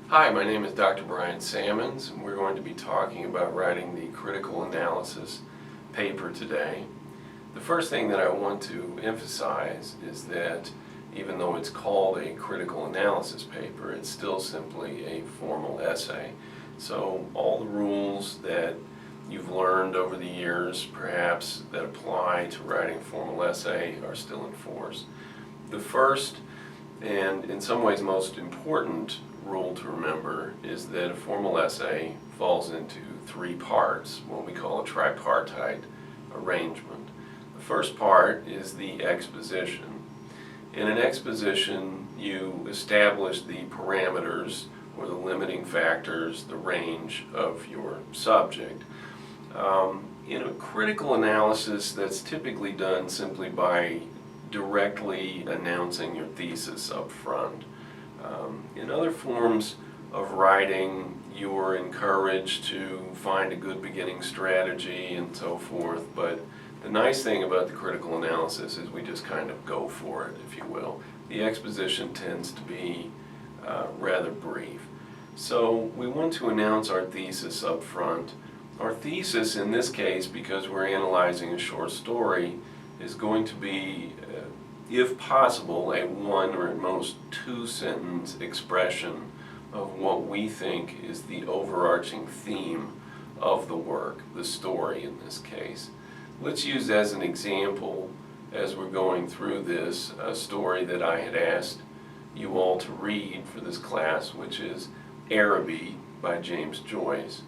Hi, my name is Dr. Salmons, and we're going to be talking about writing the critical analysis paper today. The first thing that I want to emphasize is that even though it's called a critical analysis paper, it's still simply a formal essay. So all the rules that you've learned over the years, perhaps, that apply to writing a formal essay are still in force. The first, and in some ways most important, rule to remember is that a formal essay falls into three parts, what we call a tripartite arrangement. The first part is the exposition. In an exposition, you establish the parameters or the limiting factors, the range of your subject. In a critical analysis, that's typically done simply by directly announcing your thesis up front. In other forms of writing, you are encouraged to find a good beginning strategy and so forth, but the nice thing about the critical analysis is we just kind of go for it, if you will. The exposition tends to be rather brief. So we want to announce our thesis up front. Our thesis in this case, because we're analyzing a short story, is going to be if possible, a one or at most two sentence expression of what we think is the overarching theme of the work, the story in this case. Let's use as an example, as we're going through this, a story that I had asked you all to read for this class, which is Araby by James Joyce.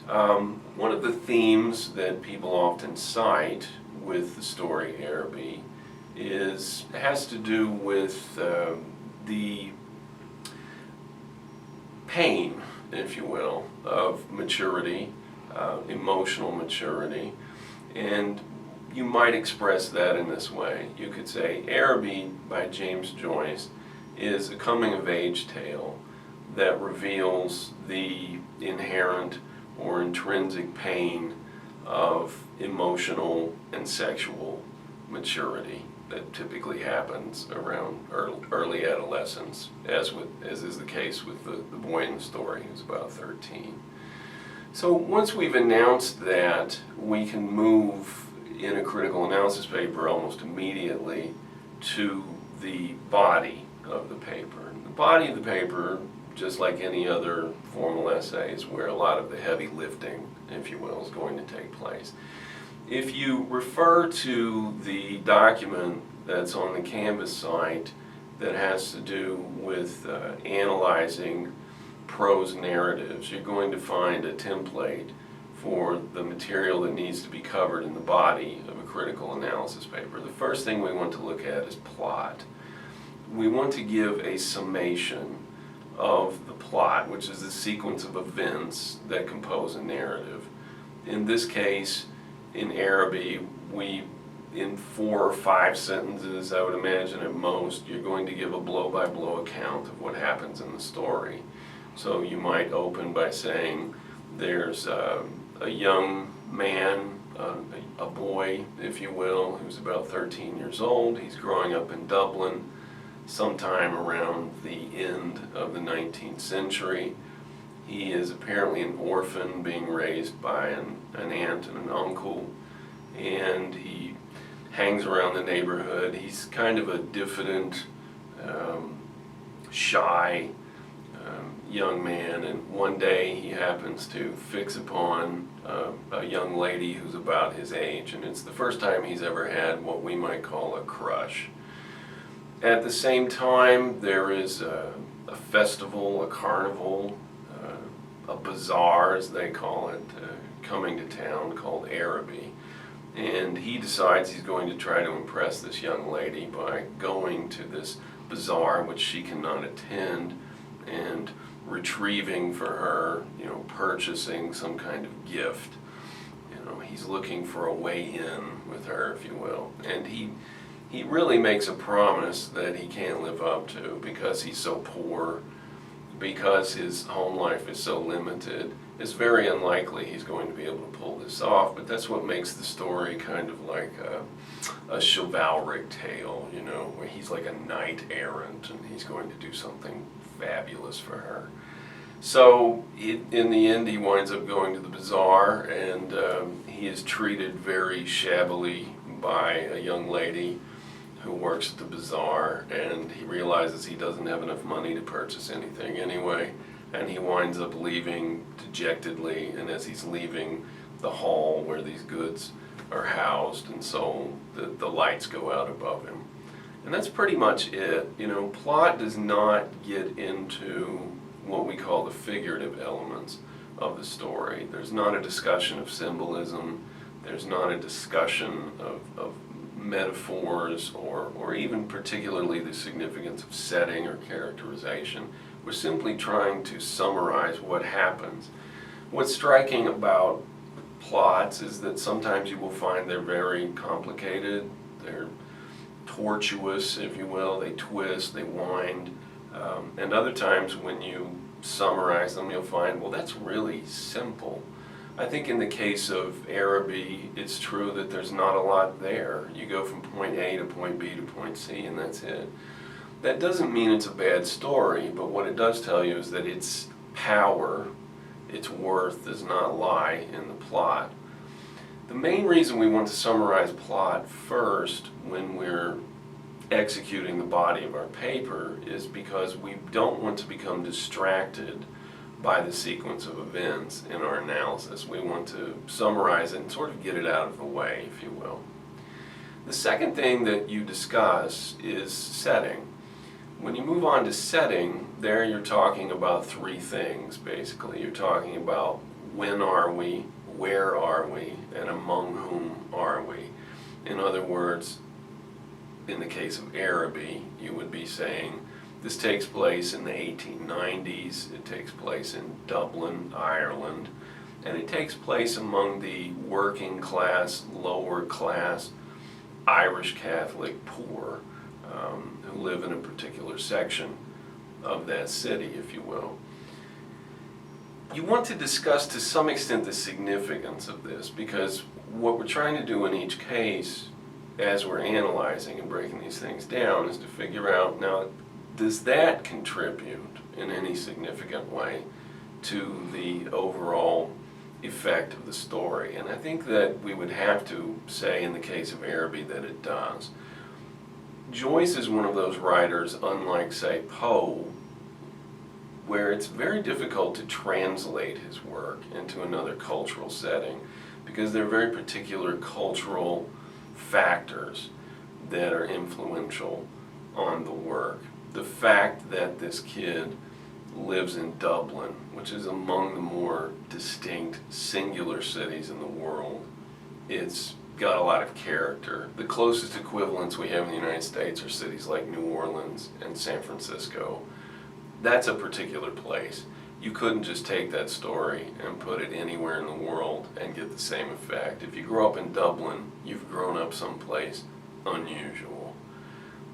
One of the themes that people often cite with the story Araby has to do with the pain, if you will, of maturity, emotional maturity, and you might express that in this way. You could say Araby by James Joyce is a coming-of-age tale that reveals the inherent or intrinsic pain of emotional and sexual maturity that typically happens around early adolescence, as is the case with the boy in the story who's about 13. So once we've announced that, we can move in a critical analysis paper almost immediately to the body of the paper. The body of the paper, just like any other formal essay, is where a lot of the heavy lifting, if you will, is going to take place. If you refer to the document that's on the Canvas site that has to do with analyzing prose narratives, you're going to find a template for the material that needs to be covered in the body of a critical analysis paper. The first thing we want to look at is plot. We want to give a summation of the plot, which is the sequence of events that compose a narrative. In this case, in Araby, in 4 or 5 sentences, I would imagine at most, you're going to give a blow-by-blow account of what happens in the story. So you might open by saying there's a young man, a boy, if you will, who's about 13 years old. He's growing up in Dublin sometime around the end of the 19th century. He is apparently an orphan being raised by an aunt and an uncle, and he hangs around the neighborhood. He's kind of a diffident, shy young man, and one day he happens to fix upon a young lady who's about his age, and it's the first time he's ever had what we might call a crush. At the same time, there is a festival, a carnival, a bazaar, as they call it, coming to town called Araby. And he decides he's going to try to impress this young lady by going to this bazaar, which she cannot attend, and retrieving for her, purchasing some kind of gift. He's looking for a way in with her, if you will. And he really makes a promise that he can't live up to because he's so poor, because his home life is so limited. It's very unlikely he's going to be able to pull this off, but that's what makes the story kind of like a chivalric tale, where he's like a knight errant and he's going to do something fabulous for her. So in the end, he winds up going to the bazaar, and he is treated very shabbily by a young lady who works at the bazaar, and he realizes he doesn't have enough money to purchase anything anyway, and he winds up leaving dejectedly. And as he's leaving the hall where these goods are housed and sold, the lights go out above him. And that's pretty much it. You know, plot does not get into what we call the figurative elements of the story. There's not a discussion of symbolism. There's not a discussion of metaphors or even particularly the significance of setting or characterization. We're simply trying to summarize what happens. What's striking about plots is that sometimes you will find they're very complicated. They're tortuous, if you will. They twist, they wind. And other times when you summarize them, you'll find, well, that's really simple. I think in the case of Araby, it's true that there's not a lot there. You go from point A to point B to point C, and that's it. That doesn't mean it's a bad story, but what it does tell you is that its power, its worth, does not lie in the plot. The main reason we want to summarize plot first when we're executing the body of our paper is because we don't want to become distracted by the sequence of events in our analysis. We want to summarize it and sort of get it out of the way, if you will. The second thing that you discuss is setting. When you move on to setting, there you're talking about three things, basically. You're talking about when are we, where are we, and among whom are we. In other words, in the case of Araby, you would be saying, this takes place in the 1890s, it takes place in Dublin, Ireland, and it takes place among the working class, lower class, Irish Catholic poor who live in a particular section of that city, if you will. You want to discuss to some extent the significance of this, because what we're trying to do in each case as we're analyzing and breaking these things down is to figure out, now, does that contribute in any significant way to the overall effect of the story? And I think that we would have to say in the case of Araby that it does. Joyce is one of those writers, unlike, say, Poe, where it's very difficult to translate his work into another cultural setting because there are very particular cultural factors that are influential on the work. The fact that this kid lives in Dublin, which is among the more distinct singular cities in the world, it's got a lot of character. The closest equivalents we have in the United States are cities like New Orleans and San Francisco. That's a particular place. You couldn't just take that story and put it anywhere in the world and get the same effect. If you grow up in Dublin, you've grown up someplace unusual.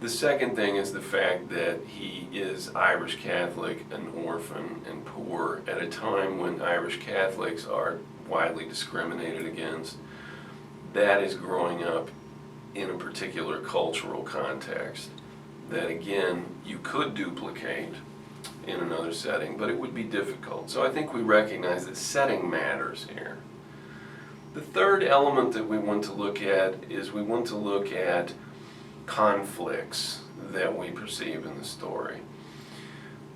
The second thing is the fact that he is Irish Catholic, an orphan, and poor at a time when Irish Catholics are widely discriminated against. That is growing up in a particular cultural context that, again, you could duplicate in another setting, but it would be difficult. So I think we recognize that setting matters here. The third element that we want to look at is we want to look at conflicts that we perceive in the story.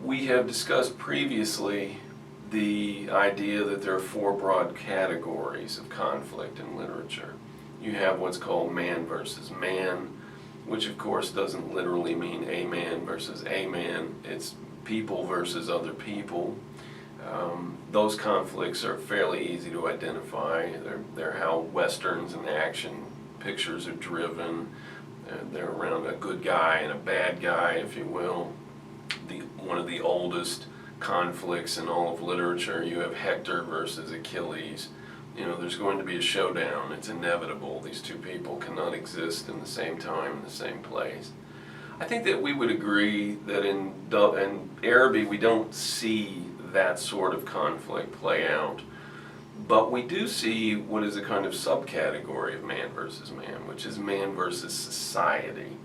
We have discussed previously the idea that there are four broad categories of conflict in literature. You have what's called man versus man, which of course doesn't literally mean a man versus a man. It's people versus other people. Those conflicts are fairly easy to identify. They're how westerns and action pictures are driven. They're around a good guy and a bad guy, if you will. One of the oldest conflicts in all of literature, you have Hector versus Achilles. You know, there's going to be a showdown. It's inevitable. These two people cannot exist in the same time, in the same place. I think that we would agree that in Araby we don't see that sort of conflict play out. But we do see what is a kind of subcategory of man versus man, which is man versus society.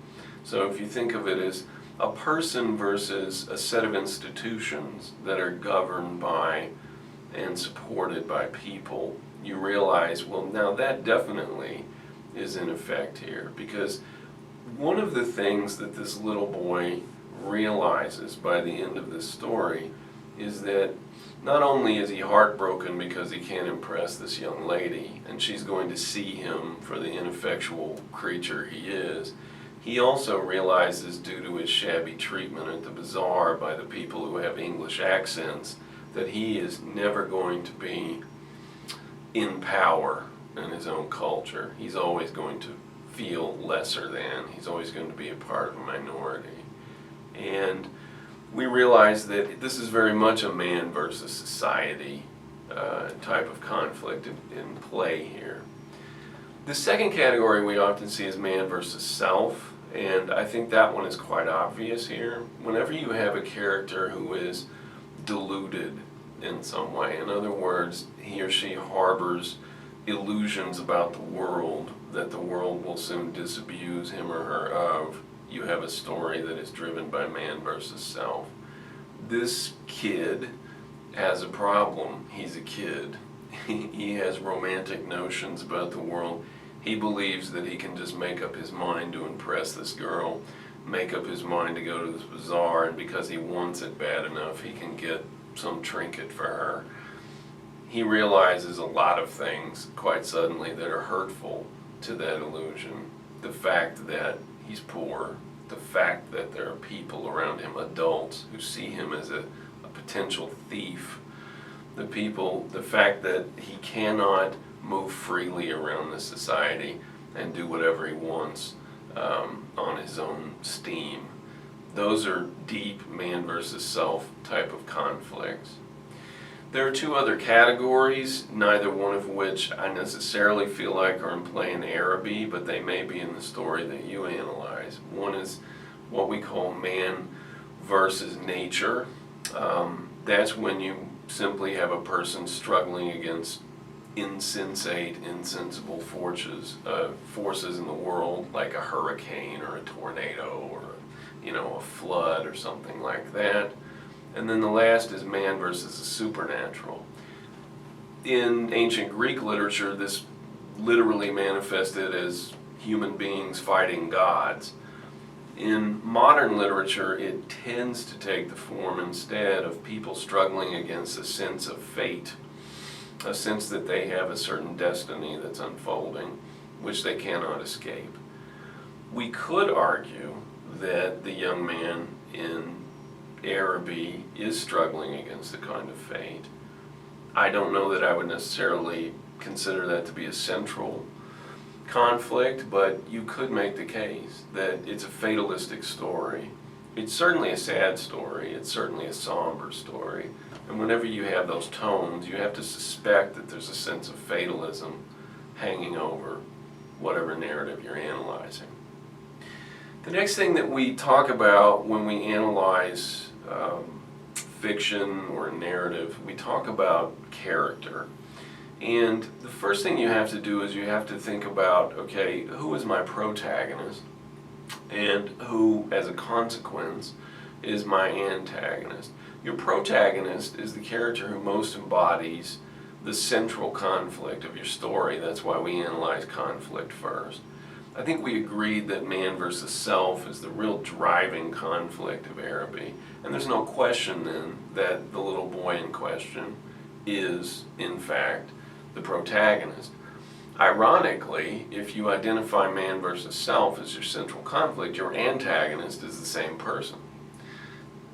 So if you think of it as a person versus a set of institutions that are governed by and supported by people, you realize, well, now that definitely is in effect here. Because one of the things that this little boy realizes by the end of this story is that not only is he heartbroken because he can't impress this young lady and she's going to see him for the ineffectual creature he is, he also realizes, due to his shabby treatment at the bazaar by the people who have English accents, that he is never going to be in power in his own culture. He's always going to feel lesser than. He's always going to be a part of a minority. And we realize that this is very much a man versus society type of conflict in play here. The second category we often see is man versus self, and I think that one is quite obvious here. Whenever you have a character who is deluded in some way, in other words, he or she harbors illusions about the world that the world will soon disabuse him or her of, you have a story that is driven by man versus self. This kid has a problem. He's a kid. He has romantic notions about the world. He believes that he can just make up his mind to impress this girl, make up his mind to go to this bazaar, and because he wants it bad enough, he can get some trinket for her. He realizes a lot of things quite suddenly that are hurtful to that illusion. The fact that he's poor, the fact that there are people around him, adults, who see him as a potential thief, the fact that he cannot move freely around the society and do whatever he wants on his own steam. Those are deep man versus self type of conflicts. There are two other categories, neither one of which I necessarily feel like are in play in Araby, but they may be in the story that you analyze. One is what we call man versus nature. That's when you simply have a person struggling against insensate, insensible forces in the world, like a hurricane or a tornado or a flood or something like that. And then the last is man versus the supernatural. In ancient Greek literature, this literally manifested as human beings fighting gods. In modern literature, it tends to take the form instead of people struggling against a sense of fate, a sense that they have a certain destiny that's unfolding, which they cannot escape. We could argue that the young man in Araby is struggling against a kind of fate. I don't know that I would necessarily consider that to be a central conflict, but you could make the case that it's a fatalistic story. It's certainly a sad story, it's certainly a somber story, and whenever you have those tones, you have to suspect that there's a sense of fatalism hanging over whatever narrative you're analyzing. The next thing that we talk about when we analyze fiction or narrative, we talk about character. And the first thing you have to do is you have to think about, okay, who is my protagonist and who, as a consequence, is my antagonist. Your protagonist is the character who most embodies the central conflict of your story. That's why we analyze conflict first. I think we agreed that man versus self is the real driving conflict of Araby. And there's no question then that the little boy in question is, in fact, the protagonist. Ironically, if you identify man versus self as your central conflict, your antagonist is the same person.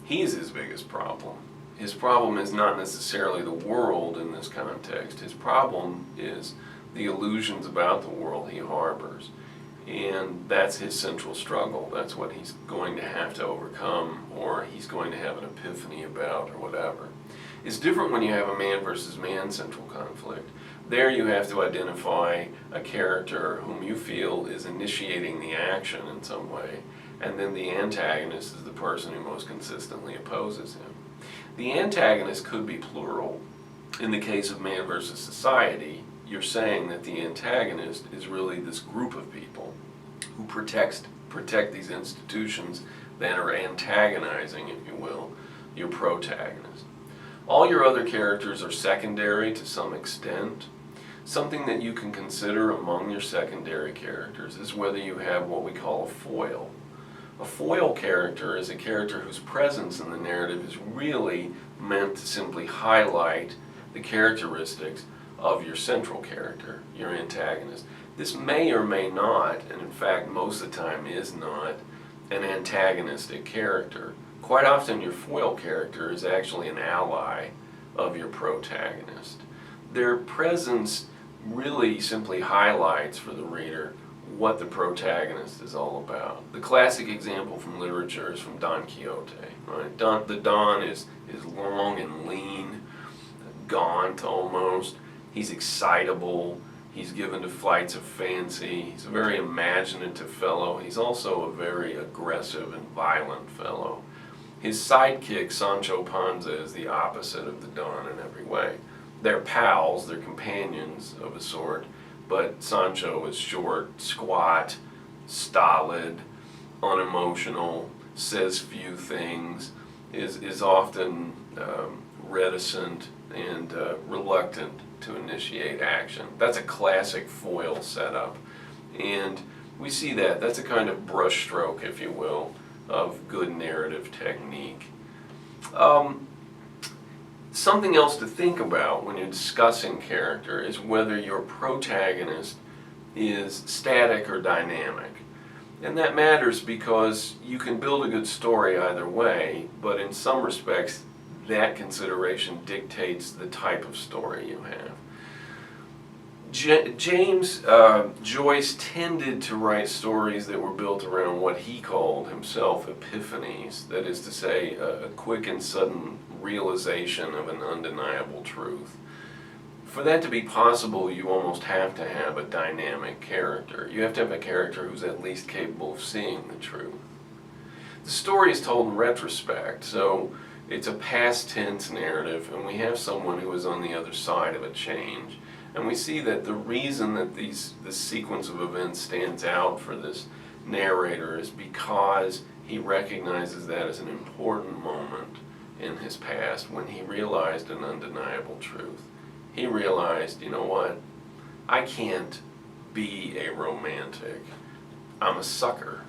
He's his biggest problem. His problem is not necessarily the world in this context. His problem is the illusions about the world he harbors. And that's his central struggle. That's what he's going to have to overcome, or he's going to have an epiphany about, or whatever. It's different when you have a man versus man central conflict. There you have to identify a character whom you feel is initiating the action in some way, and then the antagonist is the person who most consistently opposes him. The antagonist could be plural. In the case of man versus society, you're saying that the antagonist is really this group of people who protect these institutions that are antagonizing, if you will, your protagonist. All your other characters are secondary to some extent. Something that you can consider among your secondary characters is whether you have what we call a foil. A foil character is a character whose presence in the narrative is really meant to simply highlight the characteristics of your central character, your antagonist. This may or may not, and in fact most of the time is not, an antagonistic character. Quite often your foil character is actually an ally of your protagonist. Their presence really simply highlights for the reader what the protagonist is all about. The classic example from literature is from Don Quixote. Right? The Don is long and lean, gaunt almost. He's excitable. He's given to flights of fancy. He's a very imaginative fellow. He's also a very aggressive and violent fellow. His sidekick, Sancho Panza, is the opposite of the Don in every way. They're pals, they're companions of a sort, but Sancho is short, squat, stolid, unemotional, says few things, is often reticent and reluctant to initiate action. That's a classic foil setup, and we see that. That's a kind of brushstroke, if you will, of good narrative technique. Something else to think about when you're discussing character is whether your protagonist is static or dynamic. And that matters because you can build a good story either way, but in some respects that consideration dictates the type of story you have. James Joyce tended to write stories that were built around what he called himself epiphanies, that is to say, a quick and sudden realization of an undeniable truth. For that to be possible, you almost have to have a dynamic character. You have to have a character who's at least capable of seeing the truth. The story is told in retrospect, so it's a past tense narrative, and we have someone who is on the other side of a change. And we see that the reason that this sequence of events stands out for this narrator is because he recognizes that as an important moment in his past when he realized an undeniable truth. He realized, you know what, I can't be a romantic. I'm a sucker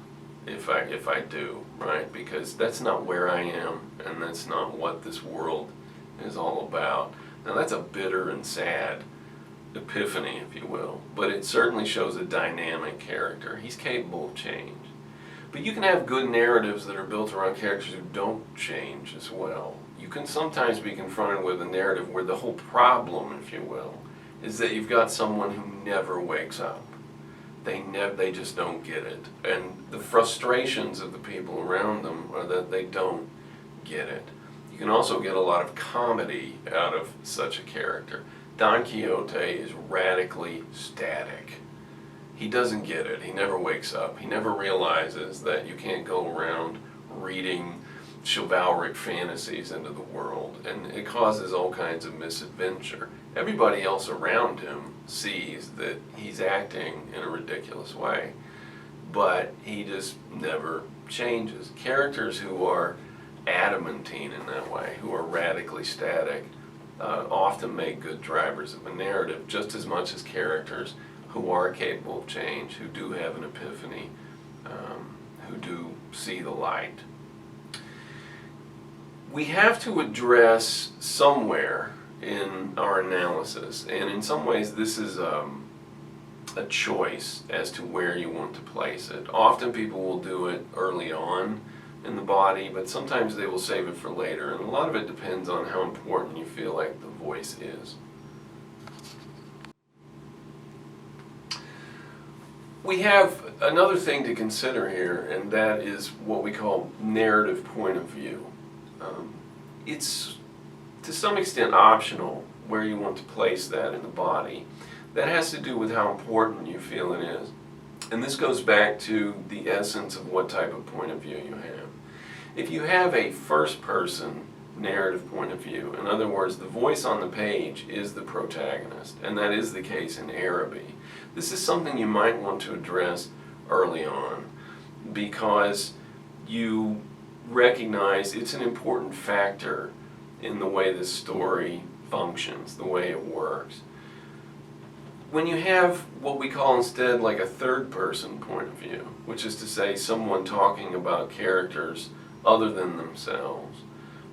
if I do, right? Because that's not where I am, and that's not what this world is all about. Now that's a bitter and sad epiphany, if you will, but it certainly shows a dynamic character. He's capable of change. But you can have good narratives that are built around characters who don't change as well. You can sometimes be confronted with a narrative where the whole problem, if you will, is that you've got someone who never wakes up. They just don't get it. And the frustrations of the people around them are that they don't get it. You can also get a lot of comedy out of such a character. Don Quixote is radically static. He doesn't get it. He never wakes up. He never realizes that you can't go around reading chivalric fantasies into the world, and it causes all kinds of misadventure. Everybody else around him sees that he's acting in a ridiculous way, but he just never changes. Characters who are adamantine in that way, who are radically static, often make good drivers of a narrative, just as much as characters who are capable of change, who do have an epiphany, who do see the light. We have to address somewhere in our analysis, and in some ways this is a choice as to where you want to place it. Often people will do it early on in the body, but sometimes they will save it for later, and a lot of it depends on how important you feel like the voice is. We have another thing to consider here, and that is what we call narrative point of view. It's to some extent optional where you want to place that in the body. That has to do with how important you feel it is. And this goes back to the essence of what type of point of view you have. If you have a first-person narrative point of view, in other words, the voice on the page is the protagonist, and that is the case in Araby. This is something you might want to address early on, because you recognize it's an important factor in the way this story functions, the way it works. When you have what we call instead like a third person point of view, which is to say someone talking about characters other than themselves,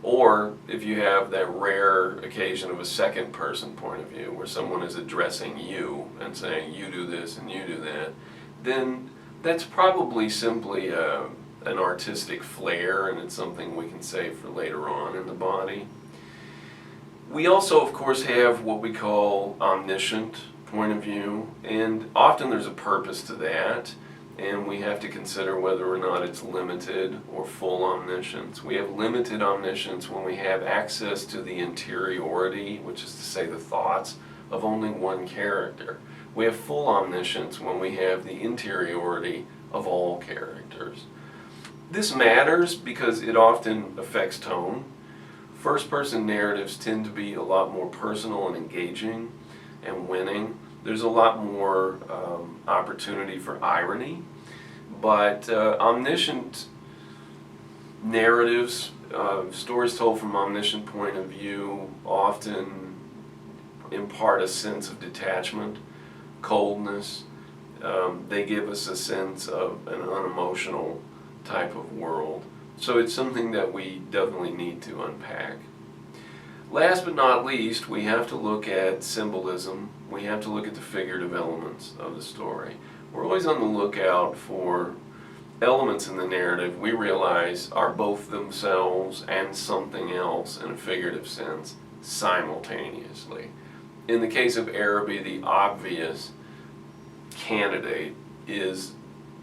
or if you have that rare occasion of a second person point of view where someone is addressing you and saying you do this and you do that, then that's probably simply an artistic flair, and it's something we can save for later on in the body. We also, of course, have what we call omniscient point of view, and often there's a purpose to that, and we have to consider whether or not it's limited or full omniscience. We have limited omniscience when we have access to the interiority, which is to say the thoughts, of only one character. We have full omniscience when we have the interiority of all characters. This matters because it often affects tone. First-person narratives tend to be a lot more personal and engaging and winning. There's a lot more opportunity for irony, but omniscient narratives, stories told from omniscient point of view, often impart a sense of detachment, coldness. They give us a sense of an unemotional type of world. So it's something that we definitely need to unpack. Last but not least, we have to look at symbolism. We have to look at the figurative elements of the story. We're always on the lookout for elements in the narrative we realize are both themselves and something else in a figurative sense simultaneously. In the case of Araby, the obvious candidate is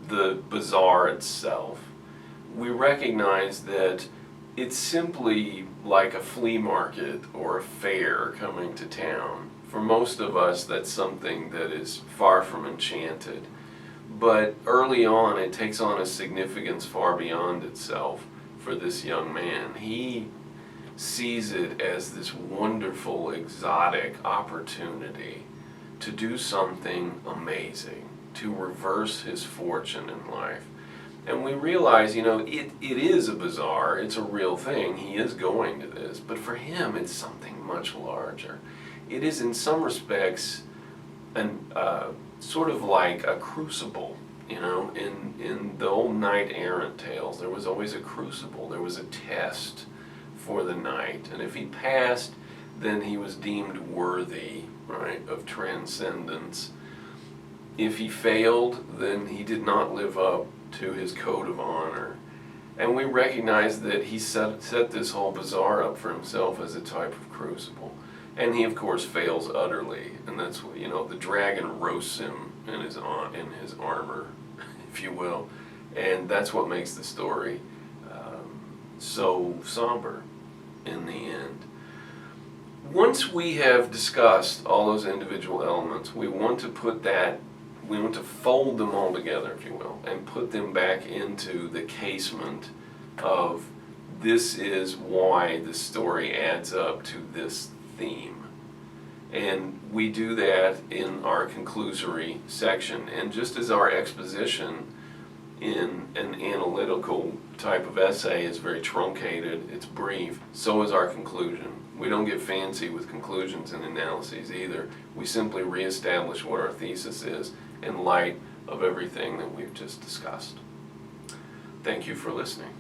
the bazaar itself. We recognize that it's simply like a flea market or a fair coming to town. For most of us, that's something that is far from enchanted. But early on, it takes on a significance far beyond itself for this young man. He sees it as this wonderful, exotic opportunity to do something amazing, to reverse his fortune in life. And we realize, it is a bazaar, it's a real thing, he is going to this, but for him it's something much larger. It is in some respects sort of like a crucible, in the old knight-errant tales there was always a crucible, there was a test for the knight, and if he passed, then he was deemed worthy, right, of transcendence. If he failed, then he did not live up to his code of honor. And we recognize that he set this whole bazaar up for himself as a type of crucible. And he, of course, fails utterly. And that's what, the dragon roasts him in his armor, if you will. And that's what makes the story so somber in the end. Once we have discussed all those individual elements, we want to fold them all together, if you will, and put them back into the casement of this is why the story adds up to this theme. And we do that in our conclusory section. And just as our exposition in an analytical type of essay is very truncated, it's brief, so is our conclusion. We don't get fancy with conclusions and analyses either. We simply reestablish what our thesis is in light of everything that we've just discussed. Thank you for listening.